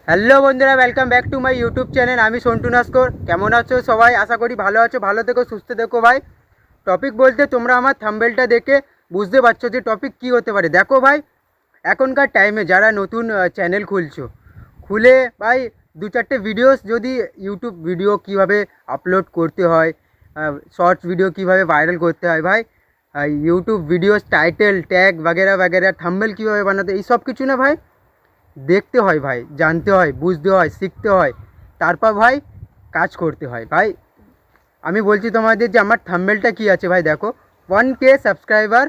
Hello বন্ধুরা, welcome back to my YouTube channel. আমি সন্টু নস্কর। কেমন আছো সবাই? আশা করি ভালো আছো। ভালো থেকো, সুস্থ থেকো ভাই। টপিক বলতে তোমরা আমার থাম্বনেলটা দেখে বুঝতে পারছো যে টপিক কী হতে পারে। দেখো ভাই, এখনকার টাইমে যারা নতুন চ্যানেল খুলছো, খুলে ভাই দু চারটে ভিডিওস যদি ইউটিউব ভিডিও কীভাবে আপলোড করতে হয়, শর্টস ভিডিও কীভাবে ভাইরাল করতে হয় ভাই, ইউটিউব ভিডিওস টাইটেল ট্যাগ বাগেরা বাগেরা, থাম্বনেল কীভাবে বানাতে, এই সব কিছু না ভাই দেখতে হয় ভাই, জানতে হয়, বুঝতে হয়, শিখতে হয়, তারপর ভাই কাজ করতে হয় ভাই। আমি বলছি তোমাদের যে আমার থাম্বনেলটা কী আছে ভাই। দেখো, 1K সাবস্ক্রাইবার,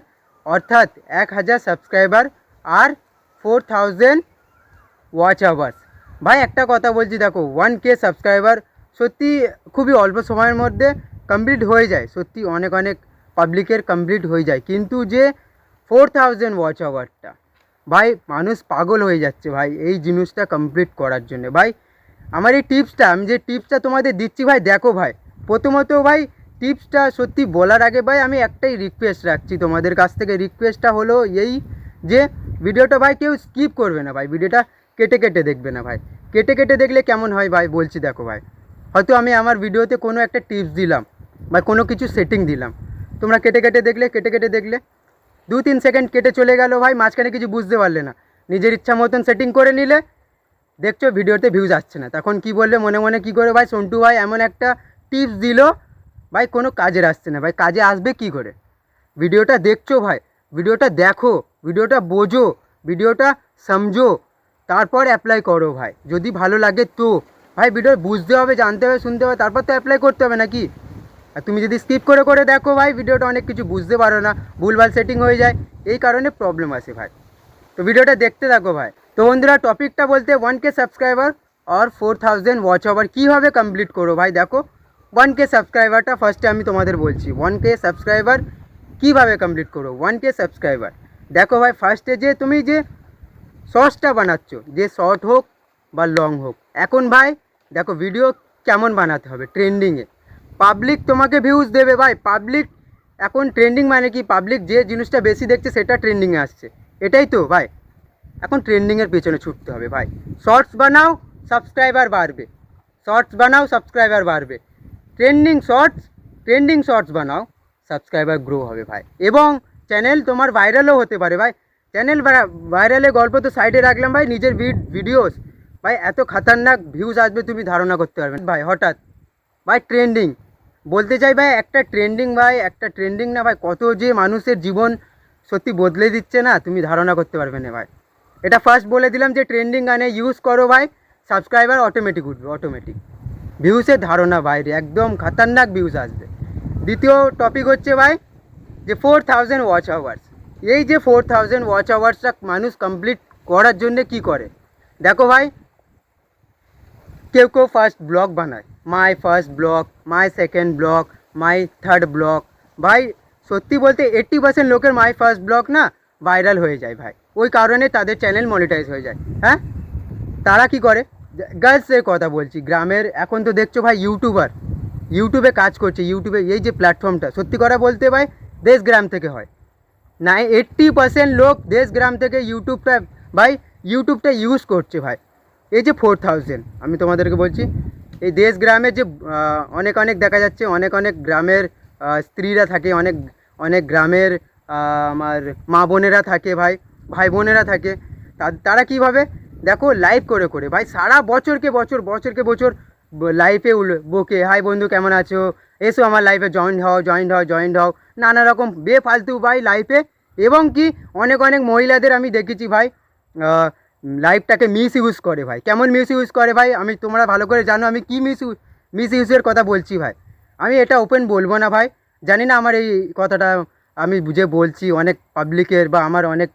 অর্থাৎ 1000 সাবস্ক্রাইবার আর 4000 ওয়াচ আওয়ার্স। ভাই একটা কথা বলছি, দেখো 1K সাবস্ক্রাইবার সত্যি খুবই অল্প সময়ের মধ্যে কমপ্লিট হয়ে যায়, সত্যি অনেক অনেক পাবলিকের কমপ্লিট হয়ে যায়, কিন্তু যে 4000 ওয়াচ আওয়ারটা ভাই, মানুষ পাগল হয়ে যাচ্ছে ভাই এই জিনিসটা কমপ্লিট করার জন্য। ভাই আমার এই টিপসটা, আমি যে টিপসটা তোমাদের দিচ্ছি ভাই, দেখো ভাই, প্রথমত ভাই টিপসটা সত্যি বলার আগে ভাই আমি একটাই রিকোয়েস্ট রাখছি তোমাদের কাছ থেকে। রিকোয়েস্টটা হলো এই যে ভিডিওটা ভাই কেউ স্কিপ করবে না ভাই, ভিডিওটা কেটে কেটে দেখবে না ভাই। কেটে কেটে দেখলে কেমন হয় ভাই বলছি। দেখো ভাই, হয়তো আমি আমার ভিডিওতে কোনো একটা টিপস দিলাম বা কোনো কিছু সেটিং দিলাম, তোমরা কেটে কেটে দেখলে, কেটে কেটে দেখলে 2-3 সেকেন্ড কেটে চলে গেল ভাই, মাঝখানে কিছু বুঝতে পারলে না, নিজের ইচ্ছা মতন সেটিং করে নিলে, দেখছো ভিডিওতে ভিউজ আসছে না, তখন কি বললে মনে মনে কী করে ভাই, সন্টু ভাই এমন একটা টিপস দিল ভাই, কোনো কাজের আসছে না ভাই। কাজে আসবে কি করে? ভিডিওটা দেখছো ভাই, ভিডিওটা দেখো, ভিডিওটা বোঝো, ভিডিওটা সমঝো, তারপর অ্যাপ্লাই করো ভাই। যদি ভালো লাগে তো ভাই, ভিডিও বুঝতে হবে, জানতে হবে, শুনতে হবে, তারপর তো অ্যাপ্লাই করতে হবে নাকি? আর তুমি যদি স্কিপ করে করে দেখো ভাই, ভিডিওটা অনেক কিছু বুঝতে পারো না, ভুলভাল সেটিং হয়ে যায়, এই কারণে প্রবলেম আসে ভাই। তো ভিডিওটা দেখতে থাকো ভাই। তো বন্ধুরা, টপিকটা বলতে 1K সাবস্ক্রাইবার আর 4000 ওয়াচ আওয়ার কীভাবে কমপ্লিট করো ভাই। দেখো 1K সাবস্ক্রাইবারটা ফার্স্টে আমি তোমাদের বলছি, 1K সাবস্ক্রাইবার কীভাবে কমপ্লিট করো। 1K সাবস্ক্রাইবার দেখো ভাই, ফার্স্টে যে তুমি যে শর্টসটা বানাচ্ছ, যে শর্ট হোক বা লং হোক, এখন ভাই দেখো ভিডিও কেমন বানাতে হবে, ট্রেন্ডিংয়ে পাবলিক তোমাকে ভিউজ দেবে ভাই। পাবলিক এখন ট্রেন্ডিং মানে কি, পাবলিক যে জিনিসটা বেশি দেখছে সেটা ট্রেন্ডিংয়ে আসছে, এটাই তো ভাই। এখন ট্রেন্ডিংয়ের পেছনে ছুটতে হবে ভাই। শর্টস বানাও, সাবস্ক্রাইবার বাড়বে। শর্টস বানাও, সাবস্ক্রাইবার বাড়বে। ট্রেন্ডিং শর্টস, ট্রেন্ডিং শর্টস বানাও, সাবস্ক্রাইবার গ্রো হবে ভাই। এবং চ্যানেল তোমার ভাইরালও হতে পারে ভাই। চ্যানেল ভাইরালের গল্প তো সাইডে রাখলাম ভাই, নিজের ভিডিওস ভাই এত খতরনাক ভিউজ আসবে তুমি ধারণা করতে পারবেন ভাই। হঠাৎ ভাই ট্রেন্ডিং বলতে চাই ভাই, একটা ট্রেন্ডিং ভাই, একটা ট্রেন্ডিং না ভাই, কত যে মানুষের জীবন সত্যি বদলে দিচ্ছে না, তুমি ধারণা করতে পারবে না ভাই। এটা ফার্স্ট বলে দিলাম যে ট্রেন্ডিং গানে ইউজ করো ভাই, সাবস্ক্রাইবার অটোমেটিক উঠবে, অটোমেটিক। ভিউসের ধারণা বাইরে, একদম খতরনাক ভিউজ আসবে। দ্বিতীয় টপিক হচ্ছে ভাই যে 4000 ওয়াচ আওয়ার্স। এই যে 4000 ওয়াচ আওয়ার্সটা মানুষ কমপ্লিট করার জন্যে কি করে দেখো ভাই, কেউ কেউ ফার্স্ট ব্লগ বানায়, my first blog, my second blog, my third blog. ভাই সত্যি বলতে 80% লোকের মাই ফার্স্ট ব্লগ না ভাইরাল হয়ে যায় ভাই, ওই কারণে তাদের চ্যানেল মনিটাইজ হয়ে যায়। হ্যাঁ, তারা কি করে, গার্লসের কথা বলছি, গ্রামের এখন তো দেখছো ভাই ইউটিউবার, ইউটিউবে কাজ করছে, ইউটিউবে এই যে প্ল্যাটফর্মটা, সত্যি কথা বলতে ভাই দেশ গ্রাম থেকে হয় না, 80% লোক দেশ গ্রাম থেকে ইউটিউবটা ভাই, ইউটিউবটা ইউজ করছে ভাই। এই যে 4000 আমি তোমাদেরকে বলছি, এই দেশ গ্রামে যে অনেক অনেক দেখা যাচ্ছে, অনেক অনেক গ্রামের স্ত্রীরা থাকে, অনেক অনেক গ্রামের আমার মা বোনেরা থাকে ভাই, ভাই বোনেরা থাকে, তারা কীভাবে দেখো লাইভ করে করে ভাই সারা বছরকে বছর, বছরকে বছর লাইফে বকে, হাই বন্ধু কেমন আছো, এসো আমার লাইফে জয়েন্ট হও, জয়েন্ট হও, জয়েন্ট হও, নানা রকম বেফালতু ভাই লাইফে। এবং কি অনেক অনেক মহিলাদের আমি দেখেছি ভাই লাইফটাকে মিস ইউজ করে ভাই। কেমন মিস ইউজ করে ভাই, আমি তোমরা ভালো করে জানো আমি কি মিস ইউজের কথা বলছি ভাই। আমি এটা ওপেন বলবো না ভাই, জানি না আমার এই কথাটা আমি বুঝে বলছি অনেক পাবলিকের বা আমার অনেক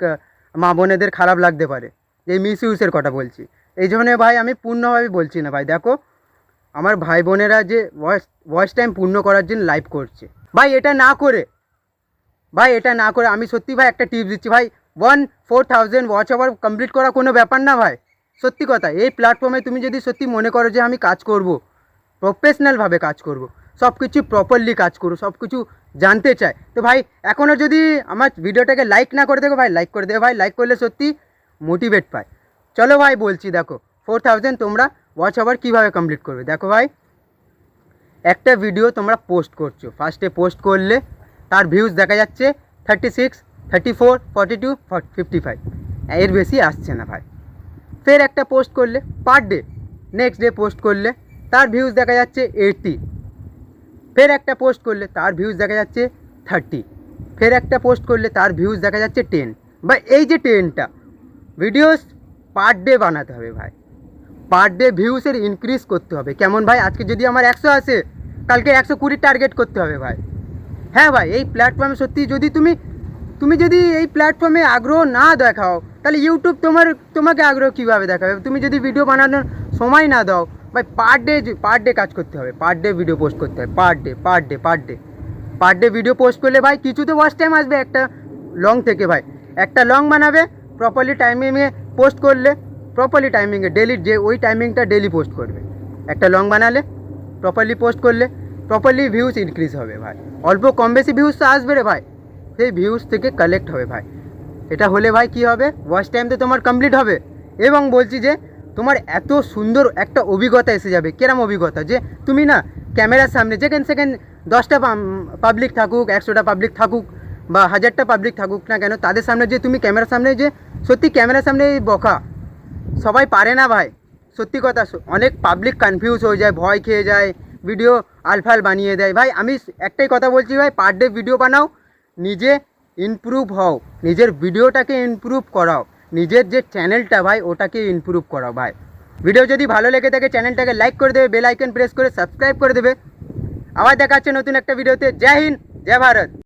মা বোনেদের খারাপ লাগতে পারে, এই মিস ইউজের কথা বলছি, এই জন্য ভাই আমি পূর্ণভাবে বলছি না ভাই। দেখো আমার ভাই বোনেরা যে ভয়েস টাইম পূর্ণ করার জন্য লাইভ করছে ভাই, এটা না করে ভাই, এটা না করে আমি সত্যি ভাই একটা টিপস দিচ্ছি ভাই, 4000 ওয়াচ আওয়ার কমপ্লিট করা কোনো ব্যাপার না ভাই। সত্যি কথা, এই প্ল্যাটফর্মে তুমি যদি সত্যি মনে করো যে আমি কাজ করব, প্রফেশনালভাবে কাজ করব, সব কিছু প্রপারলি কাজ করব, সব কিছু জানতে চাই, তো ভাই এখনও যদি আমার ভিডিওটাকে লাইক না করে দেখো ভাই, লাইক করে দেবে ভাই, লাইক করলে সত্যি মোটিভেট পায়। চলো ভাই বলছি, দেখো 4000 তোমরা ওয়াচ আওয়ার কীভাবে কমপ্লিট করবে। দেখো ভাই, একটা ভিডিও তোমরা পোস্ট করছো, ফার্স্টে পোস্ট করলে তার ভিউজ দেখা যাচ্ছে 36, 34, 42, 55, এর বেশি আসছে না ভাই। ফের একটা পোস্ট করলে per day, next day post করলে তার ভিউজ দেখা যাচ্ছে 80, ফের একটা পোস্ট করলে তার ভিউজ দেখা যাচ্ছে 30, ফের একটা পোস্ট করলে তার ভিউজ দেখা যাচ্ছে 10। বা এই যে 10টা ভিডিওস পার ডে বানাতে হবে ভাই, পার ডে ভিউসের ইনক্রিজ করতে হবে। কেমন ভাই, আজকে যদি আমার 100 আসে, কালকে 120 টার্গেট করতে হবে ভাই। হ্যাঁ ভাই, এই প্ল্যাটফর্মে সত্যি যদি তুমি যদি এই প্ল্যাটফর্মে আগ্রহ না দেখাও, তাহলে ইউটিউব তোমাকে আগ্রহ কীভাবে দেখাবে। তুমি যদি ভিডিও বানানোর সময় না দাও ভাই, পার ডে কাজ করতে হবে, পার ডে ভিডিও পোস্ট করতে হবে, পার ডে ভিডিও পোস্ট করলে ভাই কিছু তো ওয়াচ টাইম আসবে একটা লং থেকে ভাই। একটা লং বানাবে প্রপারলি টাইমিংয়ে পোস্ট করলে, প্রপারলি টাইমিংয়ে ডেলি, যে ওই টাইমিংটা ডেলি পোস্ট করবে। একটা লং বানালে প্রপারলি পোস্ট করলে প্রপারলি ভিউজ ইনক্রিজ হবে ভাই। অল্প কম বেশি ভিউজ তো আসবে রে ভাই, সেই ভিউজ থেকে কালেক্ট হবে ভাই। এটা হলে ভাই কি হবে, ওয়াচ টাইম তো তোমার কমপ্লিট হবে, এবং বলছি যে তোমার এত সুন্দর একটা অভিজ্ঞতা এসে যাবে। কিরম অভিজ্ঞতা, যে তুমি না ক্যামেরার সামনে যেখানে সেখানে 10টা পাবলিক থাকুক, 100টা পাবলিক থাকুক, বা 1000টা পাবলিক থাকুক না কেন, তাদের সামনে যে তুমি ক্যামেরার সামনে, যে সত্যি ক্যামেরার সামনে বকা সবাই পারে না ভাই। সত্যি কথা, অনেক পাবলিক কনফিউজ হয়ে যায়, ভয় খেয়ে যায়, ভিডিও আলফাল বানিয়ে দেয় ভাই। আমি একটাই কথা বলছি ভাই, পার ডে ভিডিও বানাও, নিজে ইমপ্রুভ হও, নিজের ভিডিওটাকে ইমপ্রুভ করাও, নিজের যে চ্যানেলটা ভাই ওটাকে ইমপ্রুভ করাও ভাই। ভিডিও যদি ভালো লেগে থাকে চ্যানেলটাকে লাইক করে দেবে, বেল আইকন প্রেস করে সাবস্ক্রাইব করে দেবে। আবার দেখা হচ্ছে নতুন একটা ভিডিওতে। জয় হিন্দ, জয় ভারত।